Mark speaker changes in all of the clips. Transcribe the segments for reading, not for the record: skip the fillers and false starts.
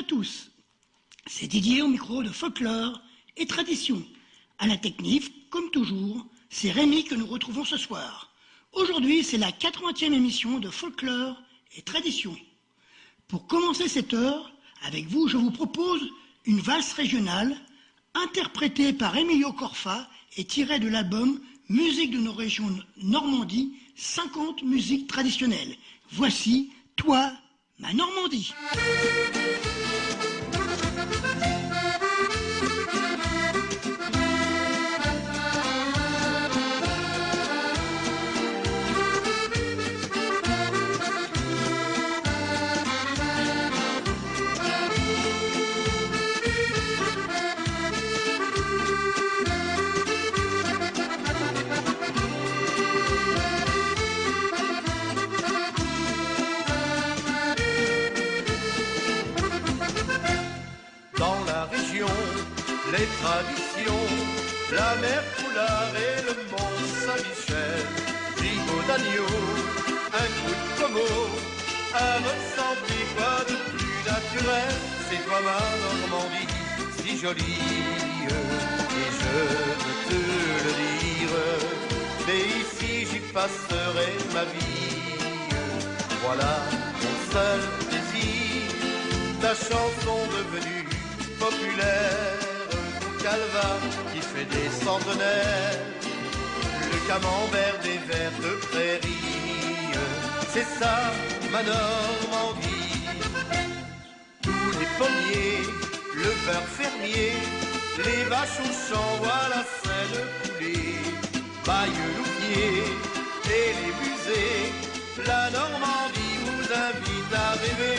Speaker 1: tous. C'est Didier au micro de Folklore et Tradition. À la technique, comme toujours, c'est Rémi que nous retrouvons ce soir. Aujourd'hui, c'est la 80e émission de Folklore et Tradition. Pour commencer cette heure, avec vous, je vous propose une valse régionale interprétée par Emilio Corfa et tirée de l'album Musique de nos régions Normandie, 50 musiques traditionnelles. Voici Toi, ma Normandie.
Speaker 2: Les traditions, la mer Coulard et le mont Saint-Michel, gigot d'agneau, un coup de pommeau, un ressenti, quoi de plus naturel, c'est toi ma Normandie, si jolie, et je veux te le dire, mais ici j'y passerai ma vie, voilà mon seul désir, ta chanson devenue populaire, Calva qui fait des centenaires, le camembert des vertes prairies, c'est ça ma Normandie. Tous les pommiers, le beurre fermier, les vaches au champ, voilà Seine couler, Bayeux-Louviers et les musées, la Normandie vous invite à rêver.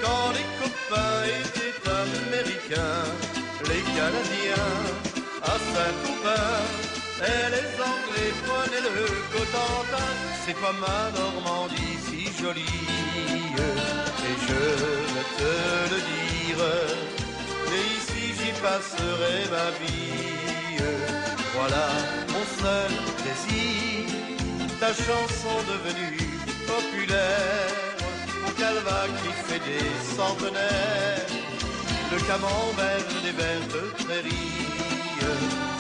Speaker 2: Quand les copains étaient américains, les Canadiens à Saint-Aubin, et les Anglais prenaient le Cotentin, c'est quoi ma Normandie si jolie, et je veux te le dire, et ici j'y passerai ma vie, voilà mon seul désir, ta chanson devenue populaire, Calva qui fait des centenaires, le camembert des vertes prairies,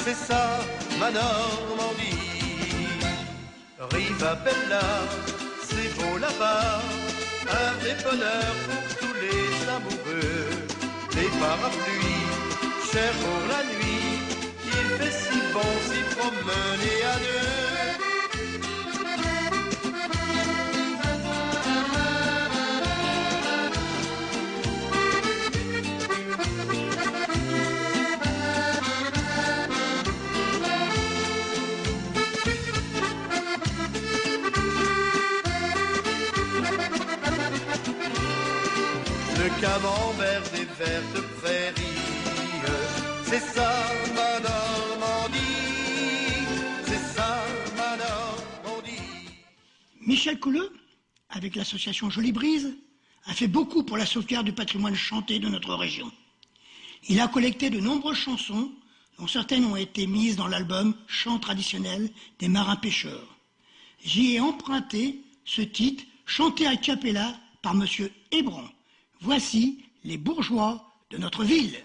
Speaker 2: c'est ça ma Normandie. Riva Bella, c'est beau là-bas, un vrai bonheur pour tous les amoureux, les parapluies, chers pour la nuit, il fait si bon s'y promener à deux. Camembert des vertes prairies, c'est ça ma Normandie, c'est ça ma Normandie.
Speaker 1: Michel Colleux, avec l'association Jolie Brise, a fait beaucoup pour la sauvegarde du patrimoine chanté de notre région. Il a collecté de nombreuses chansons, dont certaines ont été mises dans l'album Chants traditionnels des marins pêcheurs. J'y ai emprunté ce titre chanté a cappella par Monsieur Hébron. Voici les bourgeois de notre ville.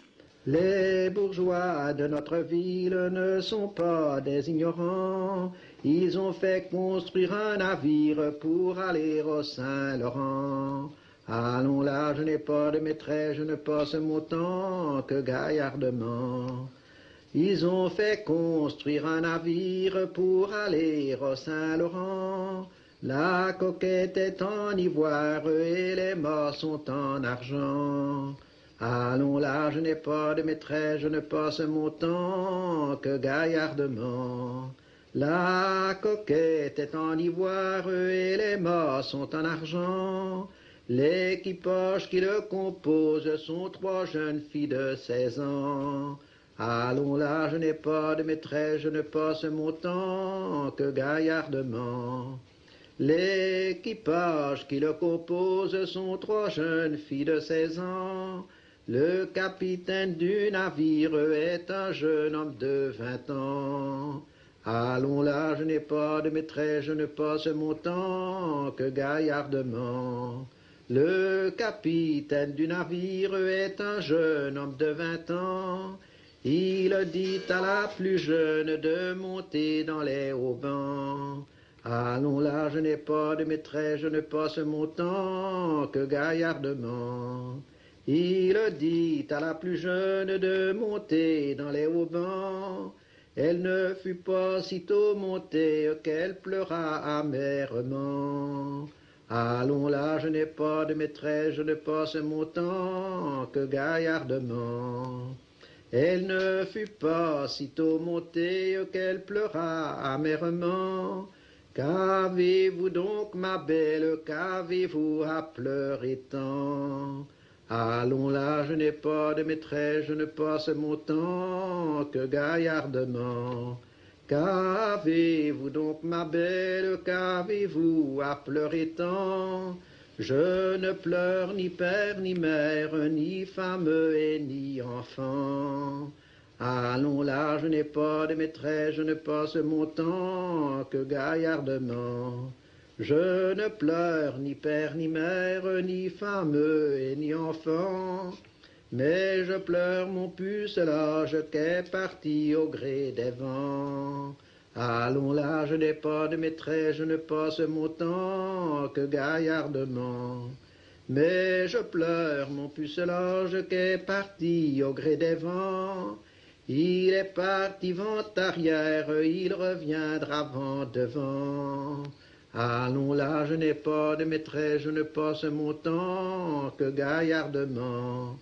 Speaker 3: Les bourgeois de notre ville ne sont pas des ignorants. Ils ont fait construire un navire pour aller au Saint-Laurent. Allons là, je n'ai pas de maîtresse, je ne passe mon temps que gaillardement. Ils ont fait construire un navire pour aller au Saint-Laurent. La coquette est en ivoire et les mâts sont en argent. Allons là, je n'ai pas de maîtresse, je ne passe mon temps que gaillardement. La coquette est en ivoire et les mâts sont en argent. L'équipage qui le compose sont 3 jeunes filles de 16 ans. Allons là, je n'ai pas de maîtresse, je ne passe mon temps que gaillardement. L'équipage qui le compose sont 3 jeunes filles de 16 ans. Le capitaine du navire est un jeune homme de 20 ans. Allons là, je n'ai pas de maîtresse, je ne passe mon temps que gaillardement. Le capitaine du navire est un jeune homme de 20 ans. Il dit à la plus jeune de monter dans les haubans. Allons là, je n'ai pas de maîtresse, je ne passe mon temps que gaillardement. Il dit à la plus jeune de monter dans les haubans. Elle ne fut pas sitôt montée qu'elle pleura amèrement. Allons là, je n'ai pas de maîtresse, je ne passe mon temps que gaillardement. Elle ne fut pas sitôt montée qu'elle pleura amèrement. Qu'avez-vous donc, ma belle, qu'avez-vous à pleurer tant? Allons là, je n'ai pas de maîtresse, je ne passe mon temps que gaillardement. Qu'avez-vous donc, ma belle, qu'avez-vous à pleurer tant? Je ne pleure ni père, ni mère, ni femme et ni enfant. Allons là, je n'ai pas de maîtresse, je ne passe mon temps que gaillardement. Je ne pleure ni père, ni mère, ni femme et ni enfant. Mais je pleure mon pucelage qu'est parti au gré des vents. Allons là, je n'ai pas de maîtresse, je ne passe mon temps que gaillardement. Mais je pleure mon pucelage qu'est parti au gré des vents. Il est parti vent arrière, il reviendra vent devant. Allons là, je n'ai pas de maîtresse, je ne passe mon temps que gaillardement.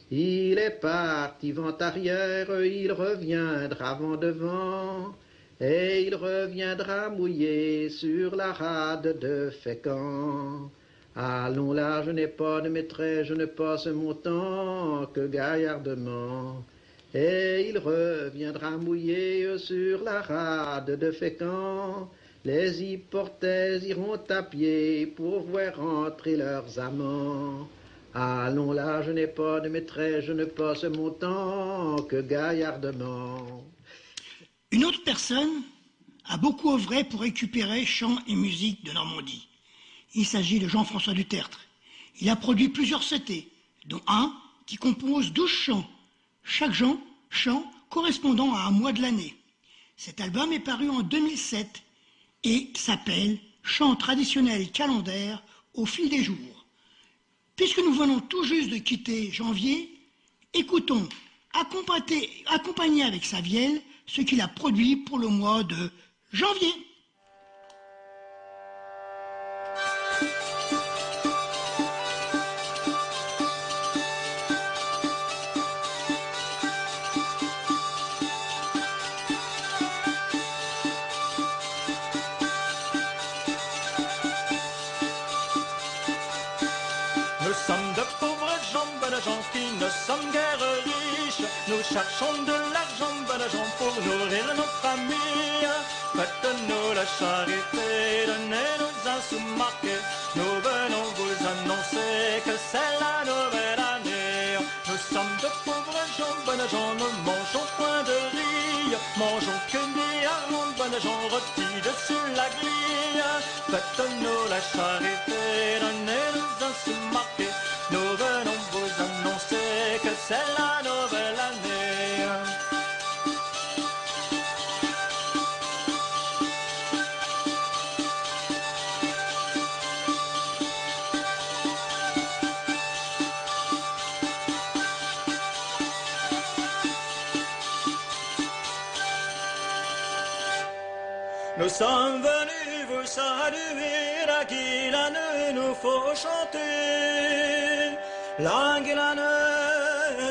Speaker 3: Il est parti vent arrière, il reviendra vent devant, et il reviendra mouillé sur la rade de Fécamp. Allons là, je n'ai pas de maîtresse, je ne passe mon temps que gaillardement, et il reviendra mouillé sur la rade de Fécamp. Les hyporthèses iront à pied pour voir entrer leurs amants. Allons là, je n'ai pas de maîtresse, je ne passe mon temps que gaillardement.
Speaker 1: Une autre personne a beaucoup œuvré pour récupérer chants et musique de Normandie. Il s'agit de Jean-François Dutertre. Il a produit plusieurs CT, dont un qui compose 12 chants, chaque chant correspondant à un mois de l'année. Cet album est paru en 2007 et s'appelle « Chants traditionnels calendaires au fil des jours ». Puisque nous venons tout juste de quitter janvier, écoutons, accompagné avec sa vielle, ce qu'il a produit pour le mois de janvier.
Speaker 2: Nous sommes de pauvres gens, bonnes gens qui ne sommes guère riches. Nous cherchons de l'argent, bonnes gens, pour nourrir nos familles. Faites-nous la charité, donnez-nous un sous-marqué. Nous venons vous annoncer que c'est la nouvelle année. Nous sommes de pauvres gens, bonnes gens, ne mangeons point de riz. Mangeons que des harmons, bonnes gens, rôtis dessus la grille. Faites-nous la charité, donnez-nous un sous-marqué. Nous venons vous annoncer que c'est la nouvelle année. Nous sommes venus vous saluer, la guilane nous faut chanter. La guilane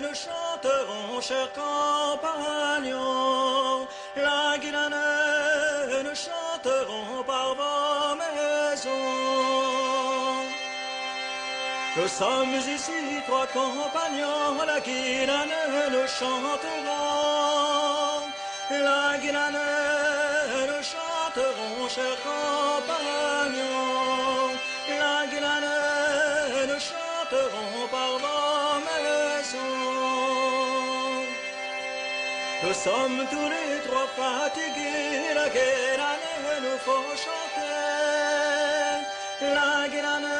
Speaker 2: nous chanterons, chers compagnons. La guilane nous chanterons par vos maisons.
Speaker 4: Nous sommes ici trois compagnons, la guilane nous chantera. La guilane nous chanterons, chers compagnons. La guilane nous chanterons par vos maisons. Nous sommes tous les trois fatigués, la guilane nous faut chanter. La guilane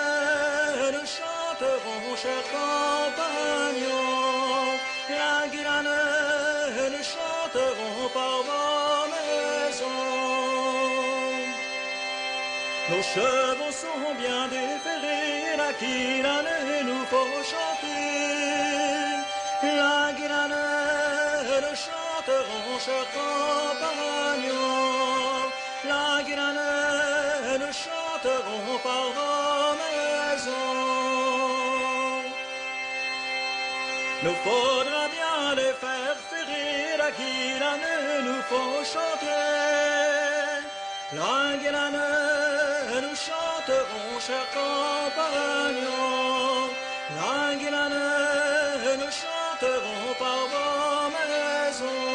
Speaker 4: nous chanterons, chers compagnons. La guilane nous chanterons par vos maisons. Nos chevaux sont bien déferrés, la guilane nous faut chanter. La guilane nous chanterons, chers compagnons. La guilane nous chanterons par vos maisons. Nous faudra bien les faire ferrer, la guilane nous faut chanter. La guilane nous chanterons, chers compagnons. La guilane nous chanterons par vos maisons.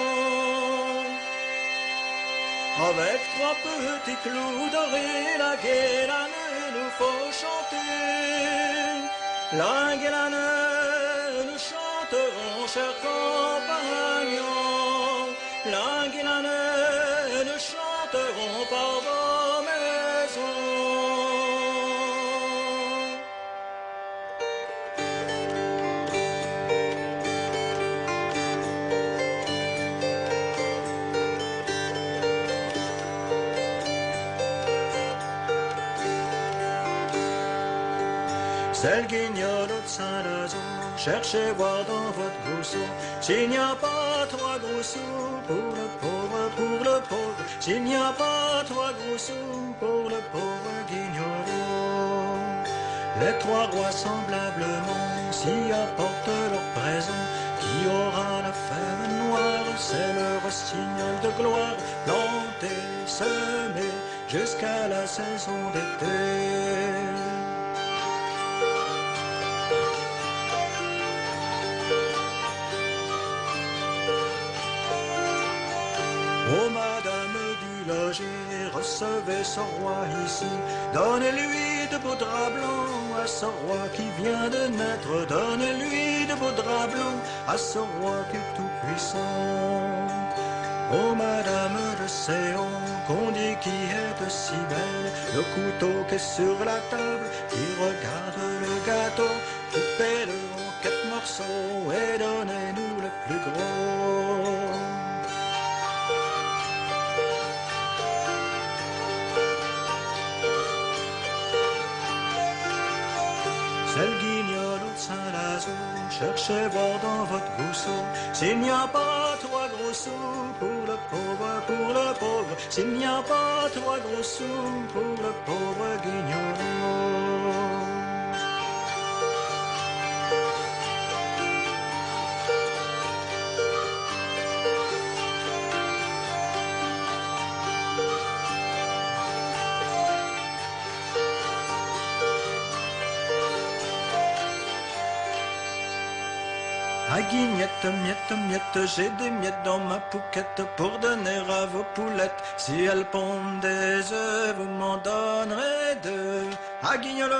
Speaker 4: Avec trois petits clous dorés, la guilane nous faut chanter. La guilane nous chanterons, chers compagnons. La guilane nous chanterons par vos maisons. C'est le guignol de Saint-Lazare, cherchez voir dans votre gousseau s'il n'y a pas trois gros sous pour le pauvre, s'il n'y a pas trois gros sous pour le pauvre guignolo. Les trois rois semblablement s'y apportent leur présent, qui aura la fève noire, c'est le rossignol de gloire, planté, semé, jusqu'à la saison d'été. Oh madame du logis, recevez ce roi ici, donnez-lui de beaux draps blancs à ce roi qui vient de naître, donnez-lui de beaux draps blancs à ce roi qui est tout puissant. Oh madame de Séon, qu'on dit qui est si belle, le couteau qui est sur la table, qui regarde le gâteau, coupez-le en 4 morceaux et donnez-nous le plus gros. C'est le guignol de Saint-Lazare, cherchez voir dans votre gousseau s'il n'y a pas trois gros sous pour le pauvre, s'il n'y a pas trois gros sous pour le pauvre guignolo. Ah guignette, miette, miette, j'ai des miettes dans ma pouquette pour donner à vos poulettes. Si elles pondent des œufs, vous m'en donnerez deux. Ah guignolo!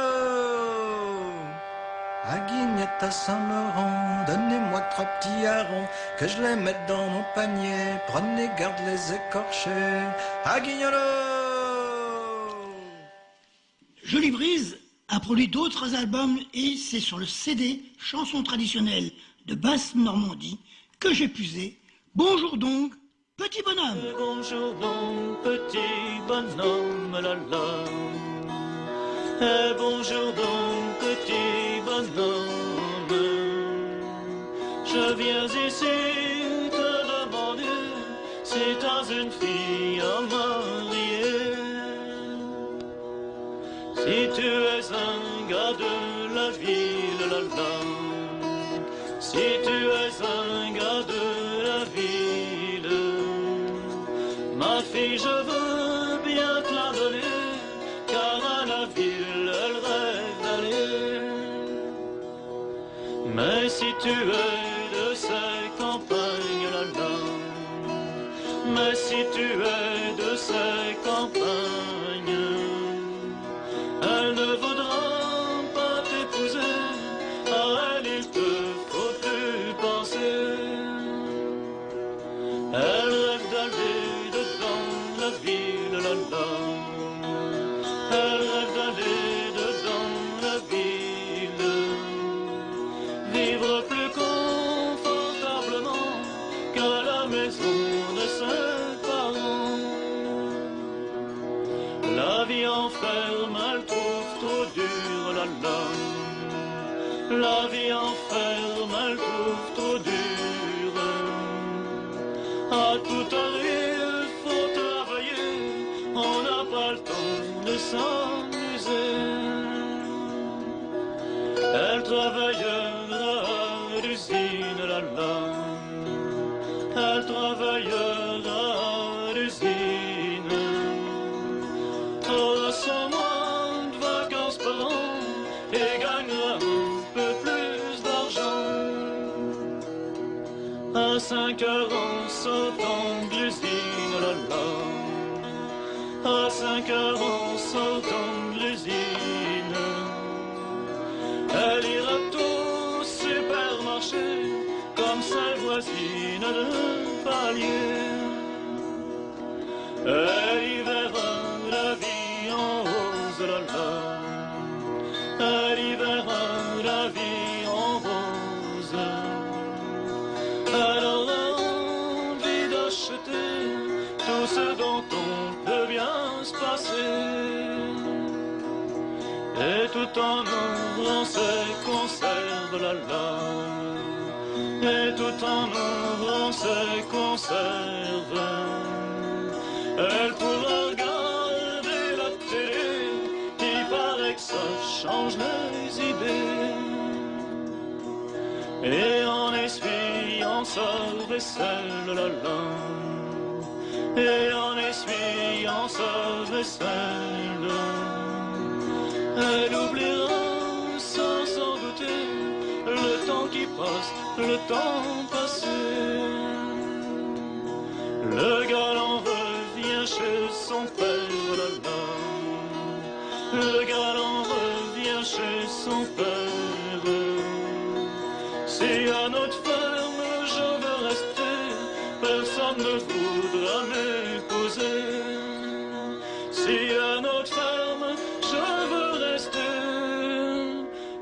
Speaker 4: Ah guignette à Saint-Laurent, donnez-moi 3 petits harons, que je les mette dans mon panier, prenez garde les écorcher. Ah guignolo!
Speaker 1: Jolie Brise a produit d'autres albums et c'est sur le CD Chansons traditionnelles de Basse-Normandie que j'ai puisé. Bonjour donc, petit bonhomme.
Speaker 5: Bonjour donc, petit bonhomme, la la. Et bonjour donc, petit bonhomme. Je viens ici te demander si t'as une fille à marier. Si tu es un gars de la ville, la la. Si tu es un gars de la ville, ma fille, je veux bien te la donner, car à la ville, elle rêve d'aller. Mais si tu es de ces campagnes là-là, mais si tu es de ces campagnes, elle ne voudra pas t'épouser, à elle il te faut plus penser. Elle rêve d'aller dedans la ville là-là, elle rêve d'aller dedans la ville, vivre plus confortablement qu'à la maison de ses parents. La vie enferme, elle trouve trop dur là-là, la vie enferme, elle trouve trop dur. À toute heure il faut travailler, on n'a pas le temps de s'amuser. Elle travaillera à l'usine là-là, elle travaillera à l'usine. Aura 100 mois de vacances par an et gagnera un peu plus d'argent. À 5 heures en sortant de l'usine là-là, à 5 heures en sortant de l'usine, elle ira au supermarché comme sa voisine de palier. Elle y verra la vie en rose là-là, elle y verra la vie en rose. Elle aura envie d'acheter tout ce dont on peut bien se passer. Et tout en ouvrant ses conserves là-là, et tout en ouvrant ses conserves, elle pourra regarder la télé, il paraît que ça change les idées. Et en essuyant sa vaisselle là-là, et en essuyant sa vaisselle, elle oubliera sans s'en douter le temps qui passe, le temps passé. Le galant revient chez son père là-là, le galant revient chez son père. Si à notre ferme je veux rester, personne ne voudra m'épouser. Si à notre ferme je veux rester,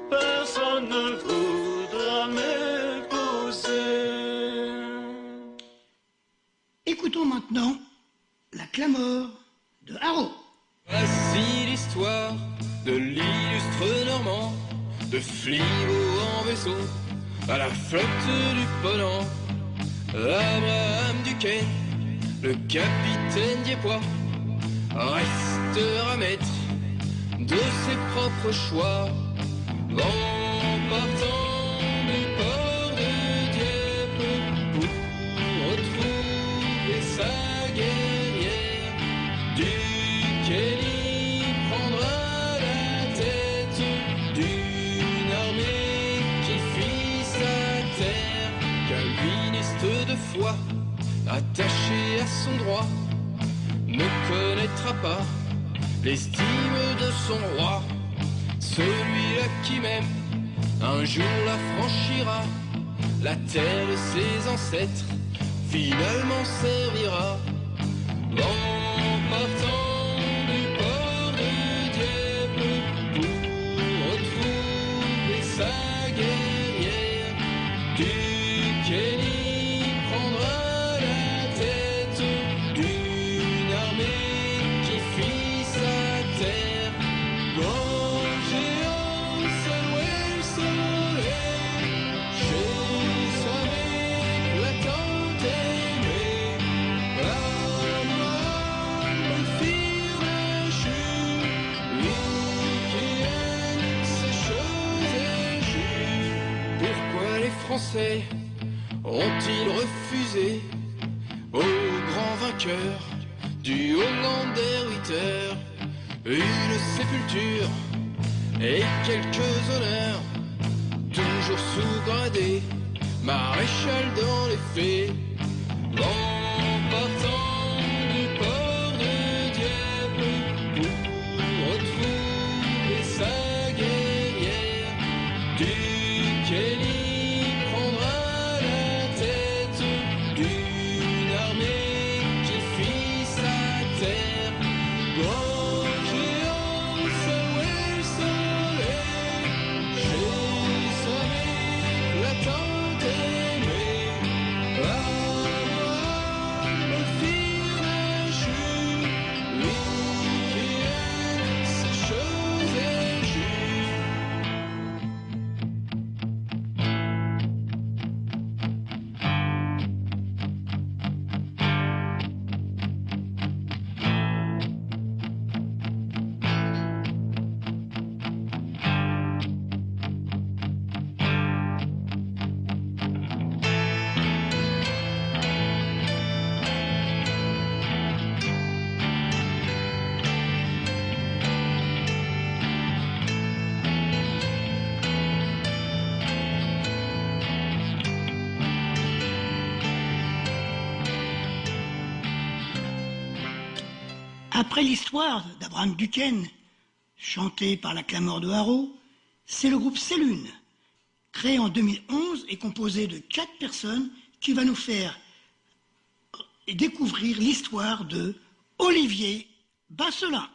Speaker 5: personne ne voudra m'épouser.
Speaker 1: Écoutons maintenant la Clamore de Haro.
Speaker 6: Voici l'histoire de l'illustre Normand, de Flibaut en vaisseau à la flotte du Ponant. Abraham Duquesne, le capitaine Diepois, restera maître de ses propres choix. En partant du port de Dieppe pour retrouver sa guerrière, Duquesne y prendra la tête d'une armée qui fit sa terre. Calviniste de foi, attaché à son droit, ne connaîtra pas l'estime de son roi. Celui-là qui même un jour la franchira, la terre de ses ancêtres finalement servira. En partant du port de Dieppe pour retrouver sa guerrière, Duquesne y prendra la tête d'une armée qui fit sa terre. Grand géant saluait le soleil, chez sa éclatante aimée, Abraham firent déchu, lui qui aime ces choses échues. Pourquoi les Français ont-ils refusé au grand vainqueur du Hollandais Ritter une sépulture et quelques honneurs? Toujours toujours sous-gradé, maréchal dans les faits. En partant du port de Dieppe pour retrouver sa guerrière, Duquesne prendra la tête d'une armée qui fit sa terre. Grand géant, où le soleil, chez son éclatante aimée, me firent nager, lui qui aime ces choses injustes.
Speaker 1: Après l'histoire d'Abraham Duquesne, chantée par la Clameur de Haro, c'est le groupe Cellune, créé en 2011 et composé de 4 personnes qui va nous faire découvrir l'histoire de Olivier Basselin.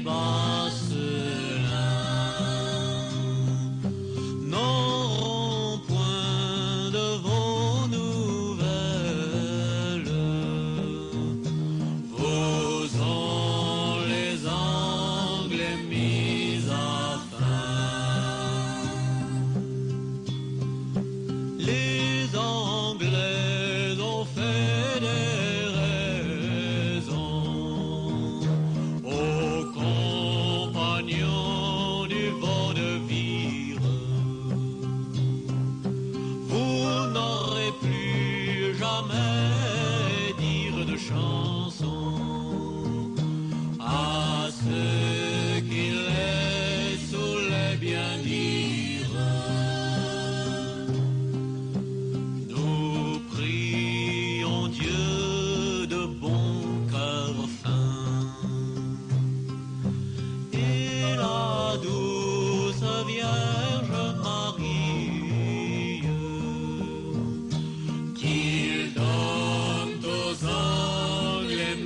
Speaker 6: Basselin n'auront point de vos nouvelles. Vos ans, les Anglais mis à fin. Les Anglais ont fait des raisons aux compagnons du vaudeville. Vous n'aurez plus jamais dire de chansons à ceux qui les saoulaient bien dire. Nous prions Dieu de bon cœur fin et la douce Vierge Marie qu'il donne aux Anglais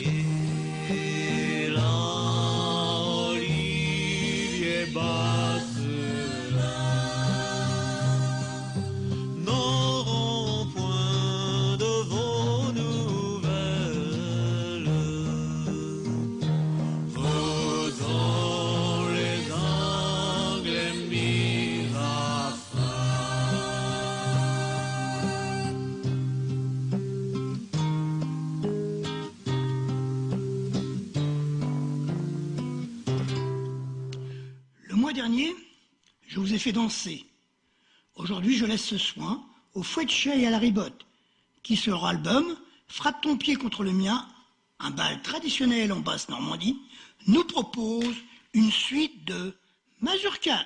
Speaker 6: et là Olivier Basselin n'auront point de vos nouvelles. Vos ans, les Anglais mis à
Speaker 1: Le mois dernier, je vous ai fait danser. Aujourd'hui, je laisse ce soin au fouet de chais et à la ribote, qui sur leur album Frappe ton pied contre le mien, un bal traditionnel en Basse-Normandie, nous propose une suite de mazurka.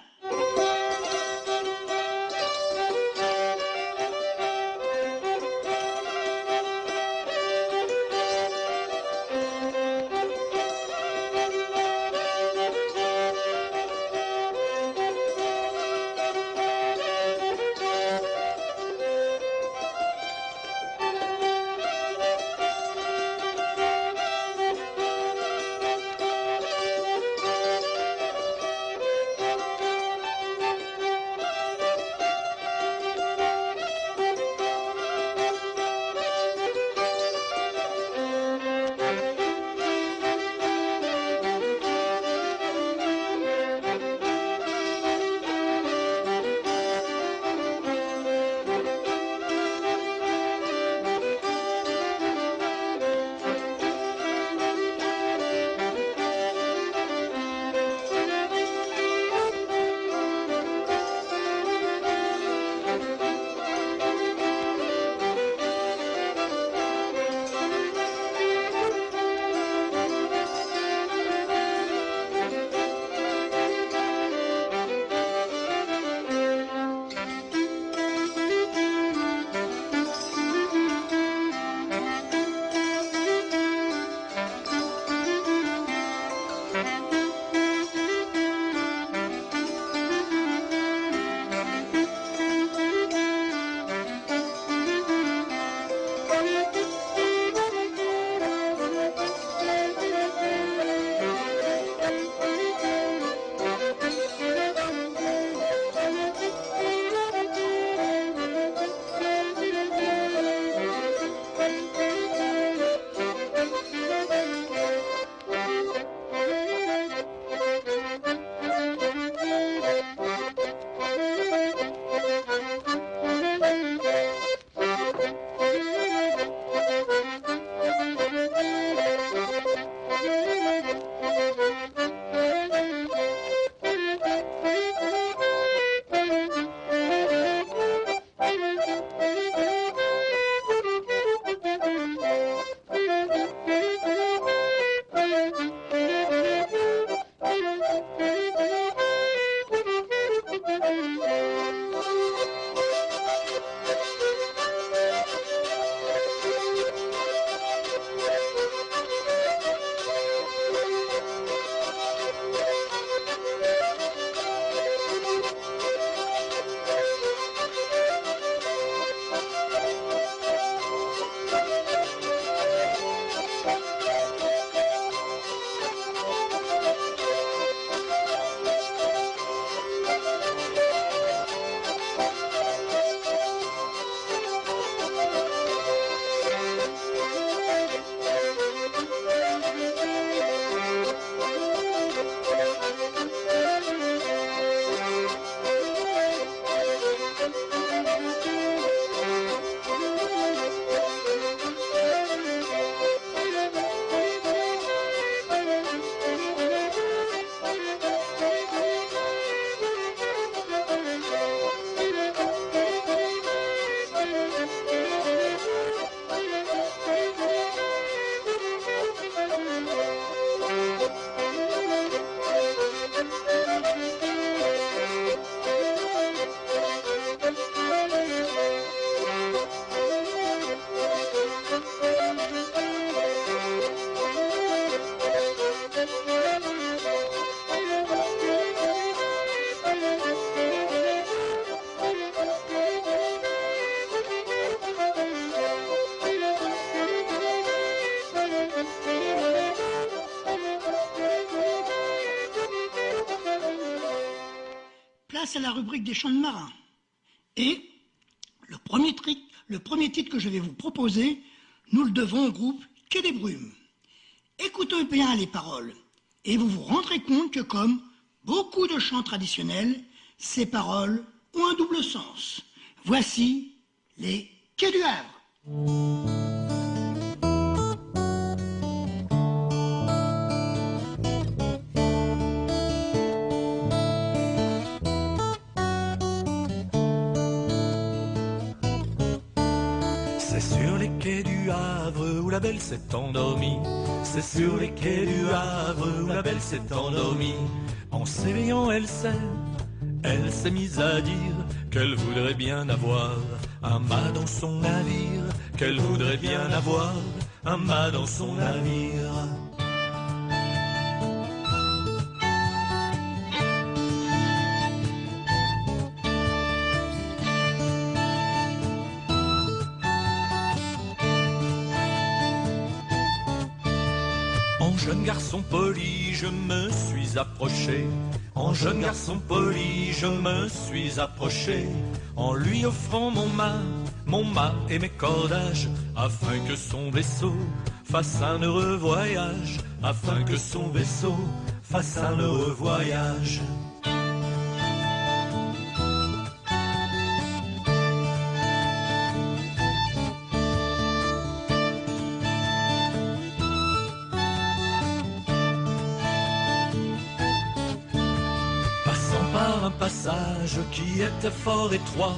Speaker 1: place à la rubrique des chants de marins. Et le premier titre que je vais vous proposer, nous le devons au groupe Quai des Brumes. Écoutez bien les paroles et vous vous rendrez compte que comme beaucoup de chants traditionnels, ces paroles ont un double sens. Voici les Quais du Havre.
Speaker 4: C'est sur les quais du Havre où la belle s'est endormie. C'est sur les quais du Havre où la belle s'est endormie. En s'éveillant, elle s'est mise à dire qu'elle voudrait bien avoir un mât dans son navire. Qu'elle voudrait bien avoir un mât dans son navire. En jeune garçon poli, je me suis approché. En jeune garçon poli, je me suis approché. En lui offrant mon mât et mes cordages, afin que son vaisseau fasse un heureux voyage. Afin que son vaisseau fasse un heureux voyage. Passage qui était fort étroit,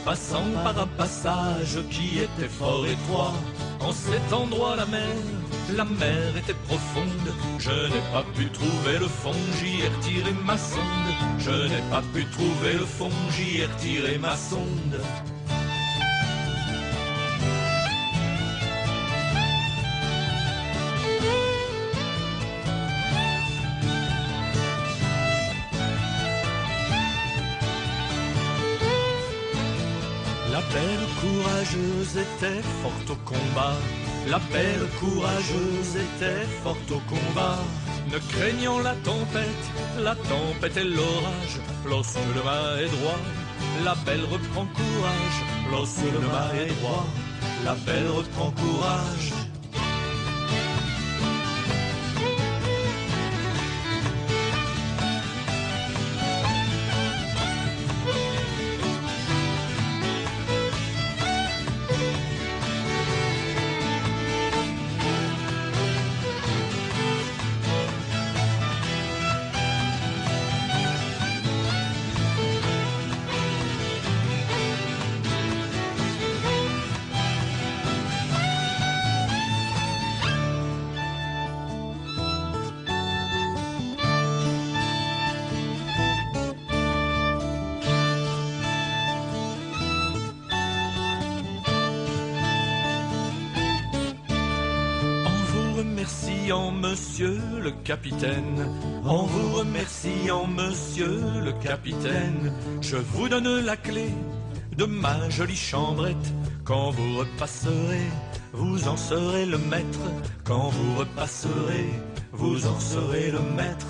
Speaker 4: passant par un passage qui était fort étroit. En cet endroit la mer était profonde. Je n'ai pas pu trouver le fond, j'y ai retiré ma sonde. Je n'ai pas pu trouver le fond, j'y ai retiré ma sonde. La belle courageuse était forte au combat. La belle courageuse était forte au combat. Ne craignant la tempête et l'orage. Lorsque le mât est droit, la belle reprend courage. Lorsque le mât est droit, la belle reprend courage. Monsieur le capitaine, en vous remerciant, monsieur le capitaine, je vous donne la clé de ma jolie chambrette. Quand vous repasserez, vous en serez le maître. Quand vous repasserez, vous en serez le maître.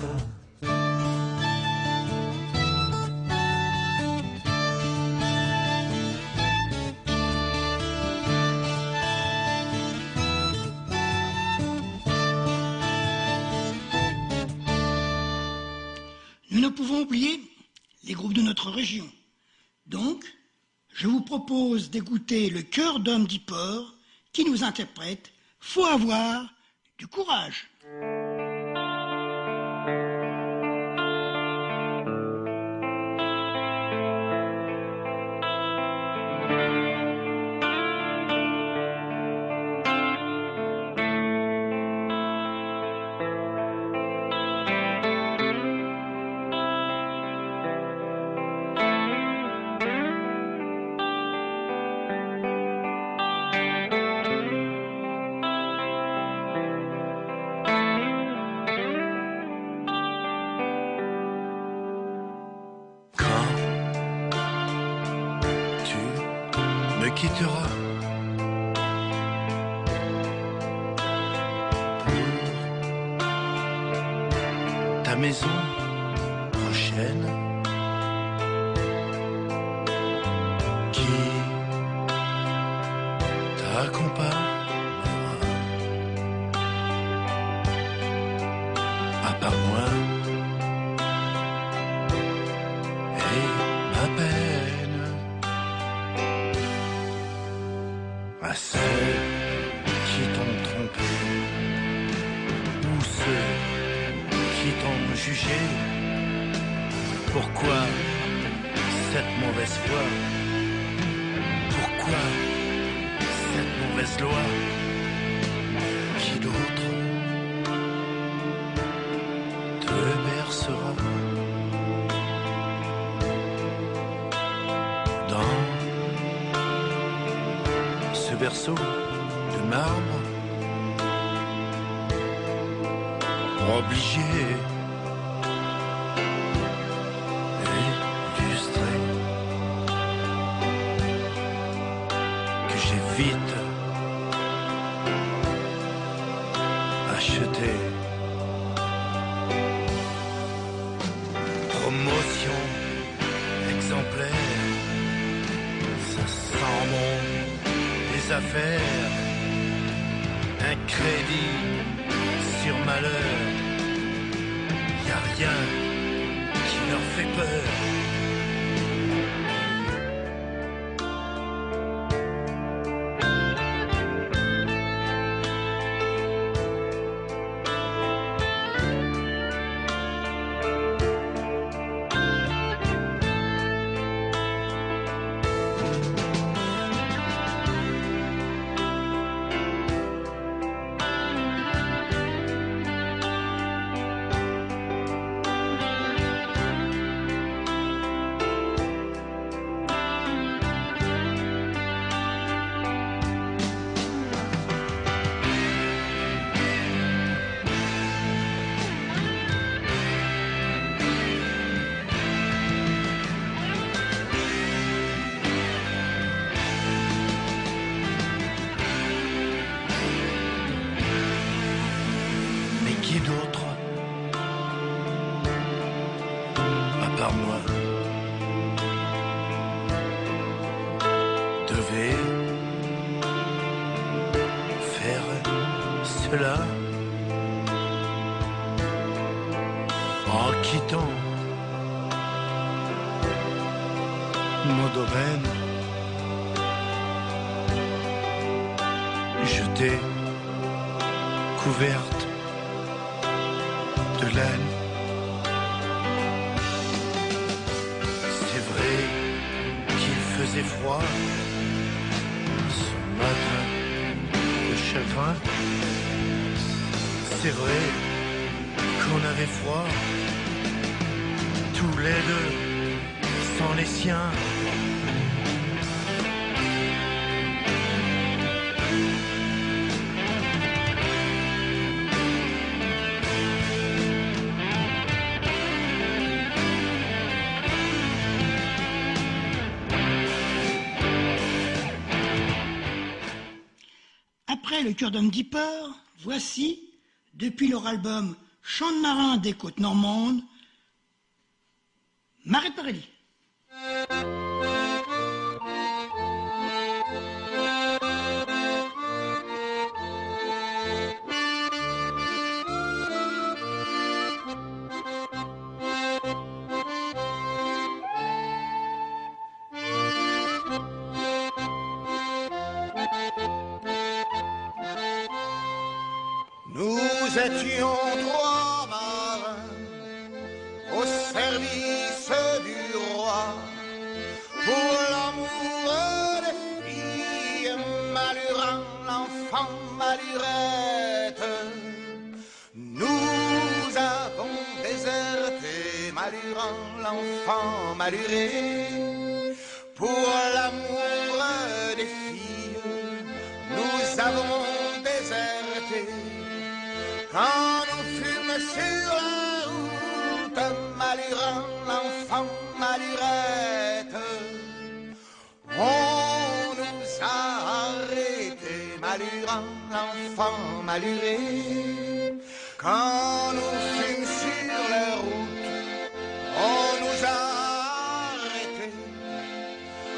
Speaker 1: Nous ne pouvons oublier les groupes de notre région. Donc, je vous propose d'écouter le chœur d'hommes d'Yport qui nous interprète « Faut avoir du courage ».
Speaker 7: Quitteras pour ta maison prochaine. accompagnera. À part moi et ma peine, à ceux qui t'ont trompé ou ceux qui t'ont jugé. Pourquoi cette mauvaise foi? Pourquoi cette mauvaise loi? Qui d'autre te bercera dans ce berceau de marbre, obligé et illustré, que j'ai vite acheté. Promotion exemplaire, ça sent bon des affaires, un crédit sur malheur, y a rien qui leur fait peur. Qui d'autre, à part moi, devait faire cela en quittant mon domaine? Je t'ai couverte de laine. C'est vrai qu'il faisait froid ce matin de chagrin. C'est vrai qu'on avait froid tous les deux sans les siens.
Speaker 1: Après le cœur d'homme Dipper, voici, depuis leur album Chants de marin des côtes normandes, Marais de Paradis.
Speaker 2: Nous étions trois marins au service du roi pour l'amour des filles Malurin, l'enfant Malurette. Nous avons déserté Malurin, l'enfant Maluré pour l'amour des filles. Nous avons déserté. Quand nous fûmes sur la route, Malurin, l'enfant Malurette, on nous a arrêtés, Malurin, l'enfant Maluré. Quand nous fûmes sur la route, on nous a arrêtés.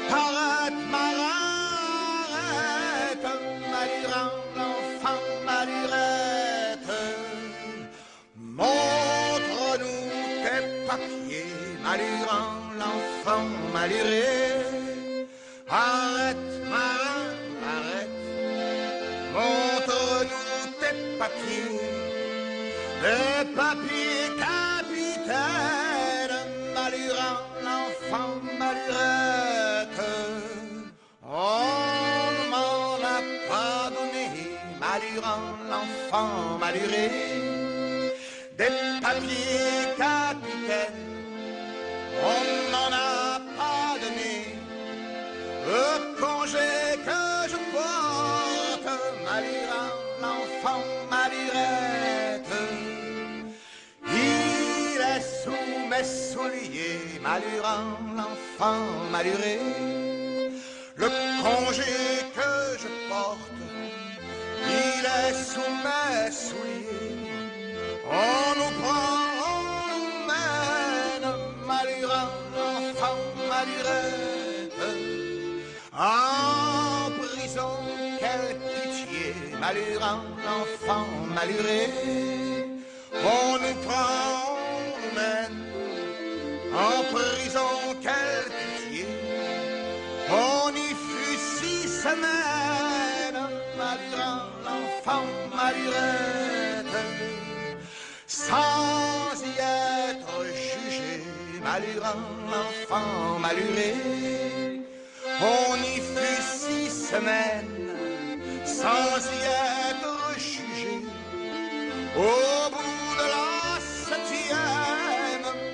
Speaker 2: Arrête, marin, arrête.
Speaker 7: Malurant, l'enfant maluré. Arrête, marin, arrête, montre-nous tes papiers, capitaine. Malurant, l'enfant malurette, on m'en a pas donné. Malurant, l'enfant maluré, des papiers, capitaine, on n'en a pas donné. Le congé que je porte, malurant, l'enfant malurette, il est sous mes souliers. Malurant, l'enfant maluré, le congé que je porte, il est sous mes souliers. On nous prend, on nous mène. Malurant, l'enfant malurette, en prison, quelle pitié. Malurant, l'enfant maluré, on nous prend, on nous mène. En prison, quelle pitié. On y fut 6 semaines. Malurant, l'enfant malurette, sans y être jugé. Malurant, l'enfant maluré, on y fut 6 semaines, sans y être jugé. Au bout de la 7e,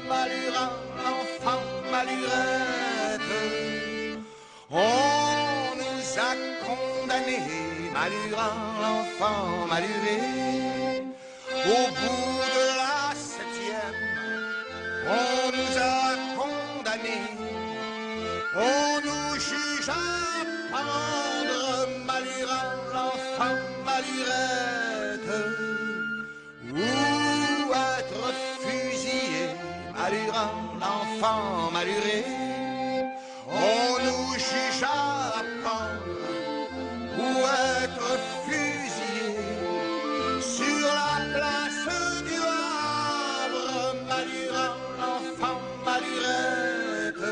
Speaker 7: malurant, l'enfant malurette, on nous a condamnés. Malurant, l'enfant maluré, au bout de la 7e, on nous a condamnés. On nous juge à pendre. Malurant, l'enfant malurette, ou être fusillé. Malurant, l'enfant maluré, on nous juge à pendre ou être fusillé sur la place du Havre. Malurant, l'enfant malurette,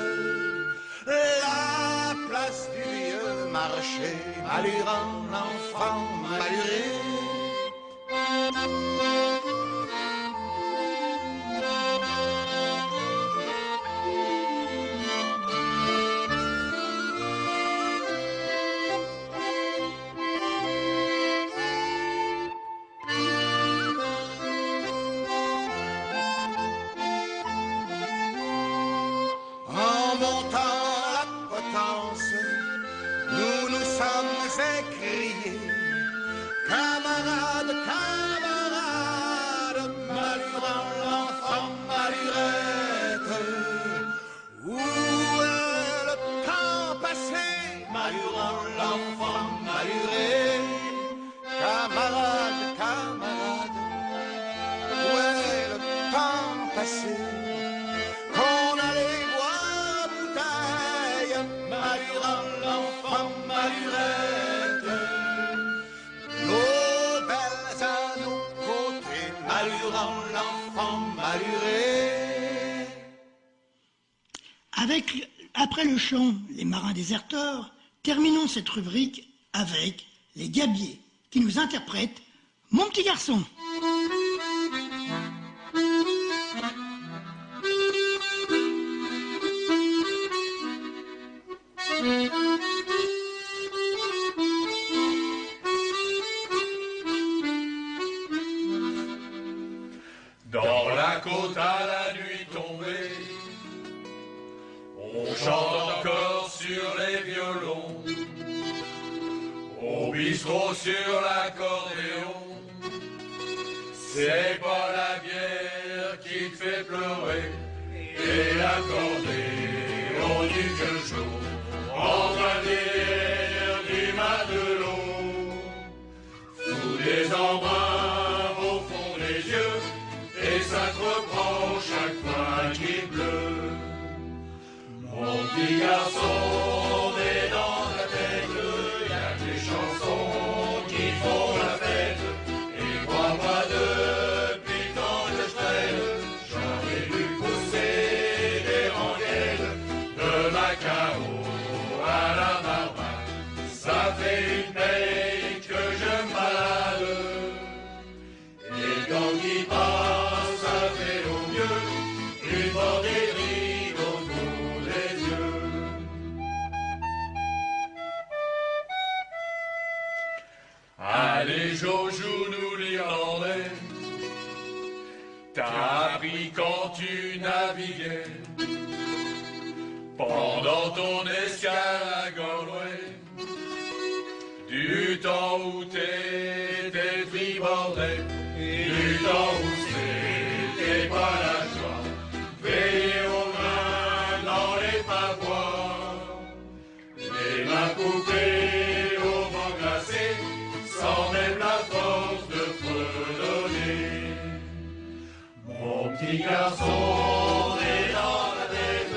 Speaker 7: la place du vieux marché. Malurant, l'enfant maluré. En montant la potence, nous nous sommes écriés, camarades, camarades. Malurant, l'enfant malurette, où est le temps passé? Malurant, l'enfant maluré, camarades, camarades, où est le temps passé? Qu'on allait boire bouteille. Malurant, l'enfant malurette, nos belles à nos côtés. Malurant, l'enfant maluré.
Speaker 1: Après le chant Les Marins déserteurs, terminons cette rubrique avec les Gabiers qui nous interprètent Mon petit garçon.
Speaker 6: Dans la côte à la nuit tombée, on chante encore sur les violons, au bistrot sur l'accordéon. C'est pas la bière qui te fait pleurer, et l'accordéon du vieux jour, en train d'hier du matelot, sous des embruns au fond des yeux, et ça te reprend chaque fois qu'il pleut. Mon petit garçon, mais dans ta tête, y a des chansons qui font la fête. Et crois-moi, depuis quand je traîne, j'en ai vu pousser des Allez, Jojo, nous l'Irlandais, t'as appris quand tu naviguais, pendant ton escale à Galway, du temps où t'étais tribordé, du temps où c'était pas la joie, veillé aux mains dans les pavoirs, les mains coupées au vent glacé, sans même la force de fredonner. Mon petit garçon est dans la tête,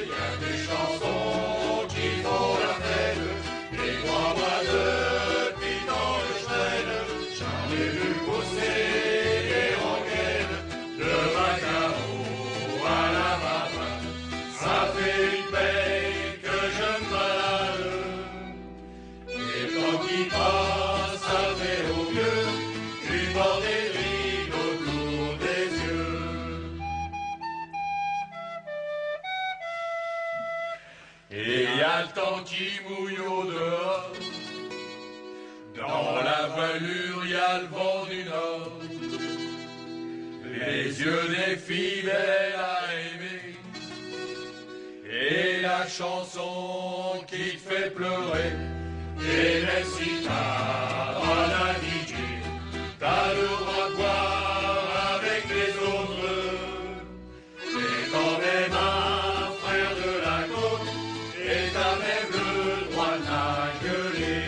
Speaker 6: y a des chansons qui font la fête, et crois-moi depuis dans le chemin, j'en ai vu pousser des rengaines, de Macao à la Barbade, ça fait une paix que je me balade, et quand il passe, ça fait au mieux, du bord des rides autour des yeux. Et y a le temps qui mouille au dehors, dans la voilure y a le vent du nord, les yeux des filles belles à aimer, et la chanson qui te fait pleurer, et même si t'as pas navigué, t'as le droit de boire avec les autres, t'es quand même un frère de la côte, et t'as même le droit de la gueuler.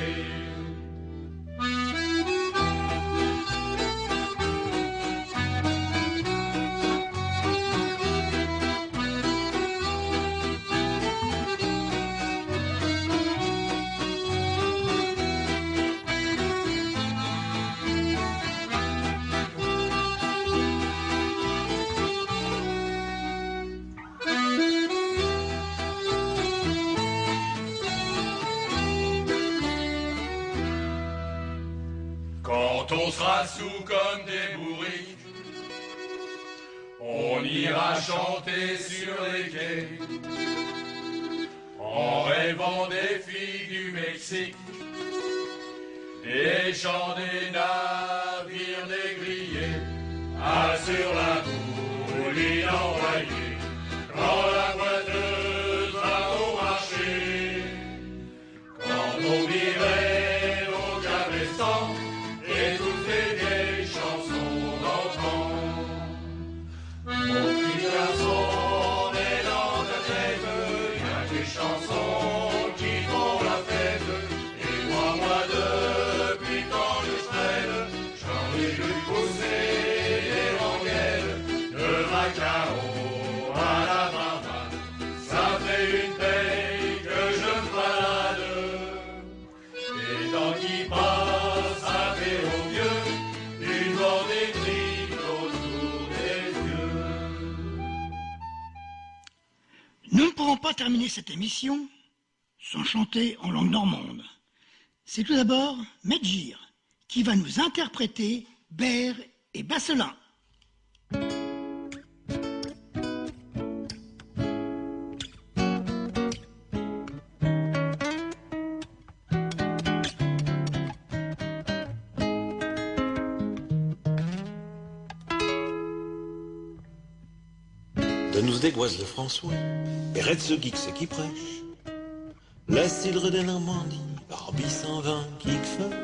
Speaker 6: Quand on sera sous comme des bourriques, on ira chanter sur les quais, en rêvant des filles du Mexique, des chants des navires négriers, sur la colline envoyée, quand la boiteuse va au marché, quand on dirait au cabestan, et toutes les vieilles chansons d'antan. Mon petit garçon est dans ta tête, y a des chansons qui font la fête, et moi depuis quand je traîne, j'en ai vu pousser des rengaines, de Macao à la Barbade, ça fait une paix que je me balade, et tant qu'il passe, ça fait au vieux, une bande écrite autour des yeux.
Speaker 1: Nous ne pourrons pas terminer cette émission sans chanter en langue normande. C'est tout d'abord Medjir qui va nous interpréter Berre et Basselin.
Speaker 8: Donne-nous des goisses de François, et Red ce geek c'est qui prêche. La cidre de Normandie, Barbie 120 qui fait.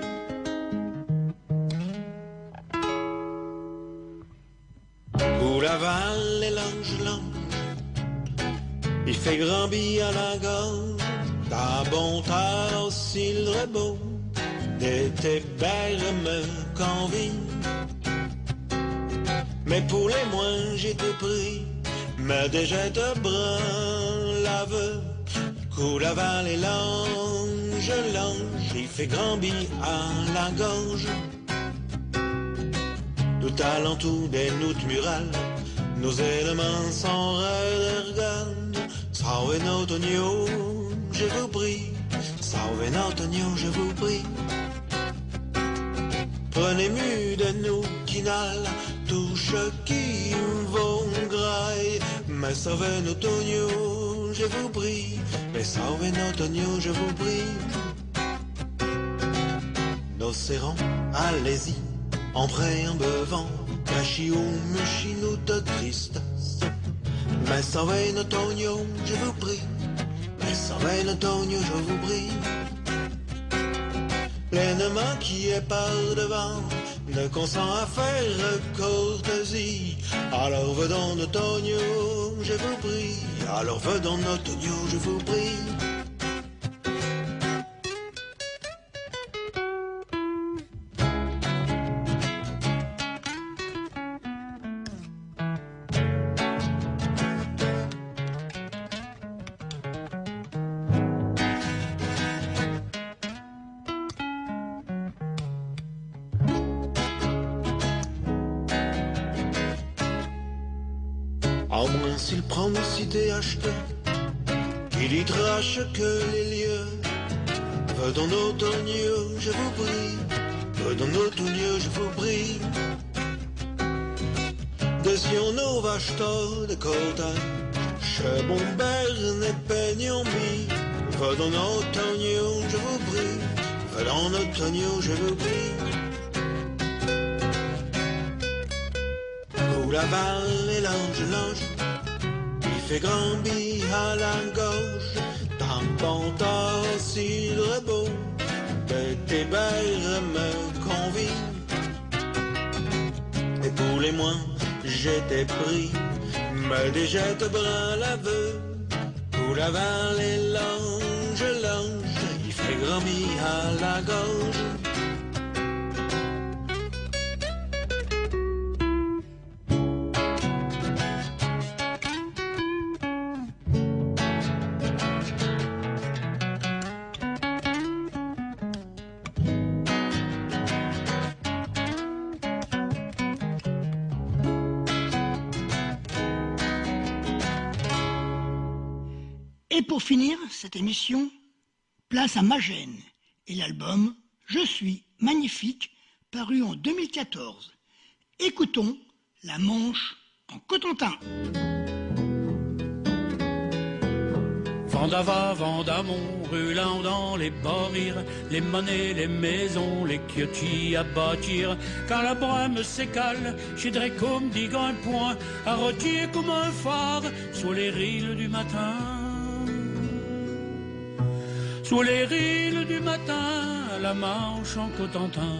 Speaker 8: Pour Laval et l'ange, il fait grand billet à la gorge. Ta bon tard, s'il beau, d'été belle me convie. Mais pour les moins j'étais pris, mais déjà te brun lave. Coup Laval et l'ange, il fait grand billet à la gorge. Tout alentour des noutes murales, nos éléments sont regarde. Sauvez notre oignon, je vous prie. Sauvez notre oignon, je vous prie. Prenez-mu de nous quinales, touche qui vont graille. Mais sauvez notre oignon, je vous prie. Mais sauvez notre oignon, je vous prie. Nos océan, allez-y, en prêt en bevant, cachis ou muchinou de tristesse. Mais sans veille Antonio, je vous prie, mais sans veille Antonio, je vous prie. L'ennemi qui est par devant ne consent à faire courtoisie. Alors venons Antonio, je vous prie. Alors venons Antonio, je vous prie. À moins s'il prend une cité achetée, qu'il y trache que les lieux. Venons Antonio, je vous prie. Venons Antonio, je vous prie. Dessions nos vaches de côté, chez mon berne et peignons mis. Venons Antonio, je vous prie. Venons Antonio, je vous prie. Où la balle et l'ange, il fait grand bi à la gauche, tant bon si beau, de tes belles me convient. Et pour les moins, j'étais pris, me déjette brin l'aveu, où la balle et l'ange, il fait grand bi à la gauche.
Speaker 1: Et pour finir cette émission, place à Magène et l'album « Je suis magnifique » paru en 2014. Écoutons La Manche en Cotentin.
Speaker 9: Vendava, Vendamont, roulant dans les barrières, les monnaies, les maisons, les quiotis à bâtir. Quand la brume s'écale, chez Drecum digue un point, à rôtir comme un phare sous les rilles du matin. Sous les rilles du matin, la Manche en Cotentin.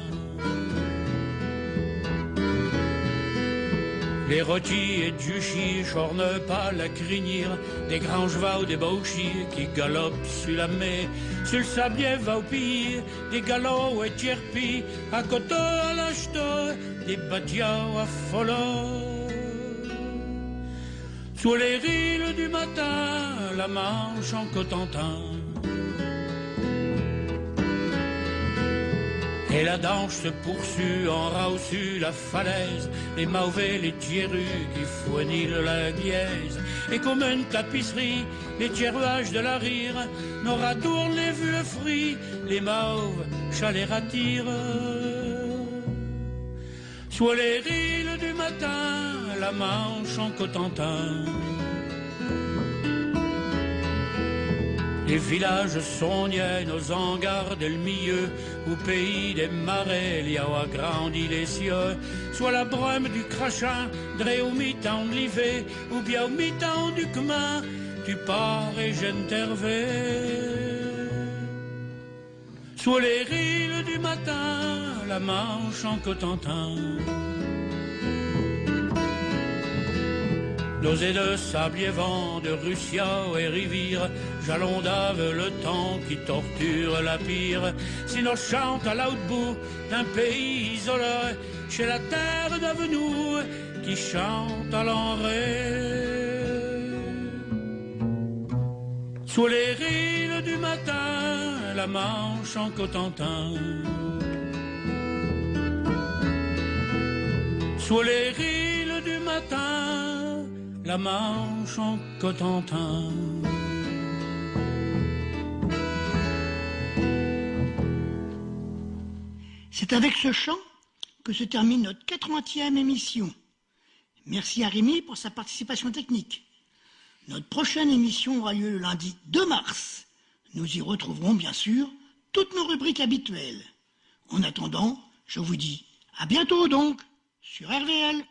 Speaker 9: Les rôtis et duchis chornent pas la crinière, des grands chevaux, des bauchis qui galopent sur la mer. Sur le sablier va au pays, des galops et tierpis, à côté à l'acheteur, des badias à follot. Sous les rilles du matin, la Manche en Cotentin. Et la danse se poursuit en rau sur la falaise, les mauvais, les tierus qui fournissent la dièse. Et comme une tapisserie, les tierruages de la rire, nos radours les vues le fruit, les mauves chalets attirent. Sous les rilles du matin, la Manche en Cotentin. Les villages sonniers, nos hangars dès le milieu, au pays des marais, il y a agrandi les cieux. Soit la brume du crachin, dré au mi-temps de l'hiver, ou bien au mi-temps du cumin, tu pars et je t'hervé. Sous les rilles du matin, la Manche en Cotentin. Dosé de sablier vent, de Russia et rivière, jalondave le temps qui torture la pire. Si nos chante à l'autre bout d'un pays isolé, chez la terre d'avenue qui chante à l'enrée. Sous les rilles du matin, la Manche en Cotentin. Sous les rilles du matin, la Manche en Cotentin.
Speaker 1: C'est avec ce chant que se termine notre 80e émission. Merci à Rémi pour sa participation technique. Notre prochaine émission aura lieu le lundi 2 mars. Nous y retrouverons bien sûr toutes nos rubriques habituelles. En attendant, je vous dis à bientôt donc sur RVL.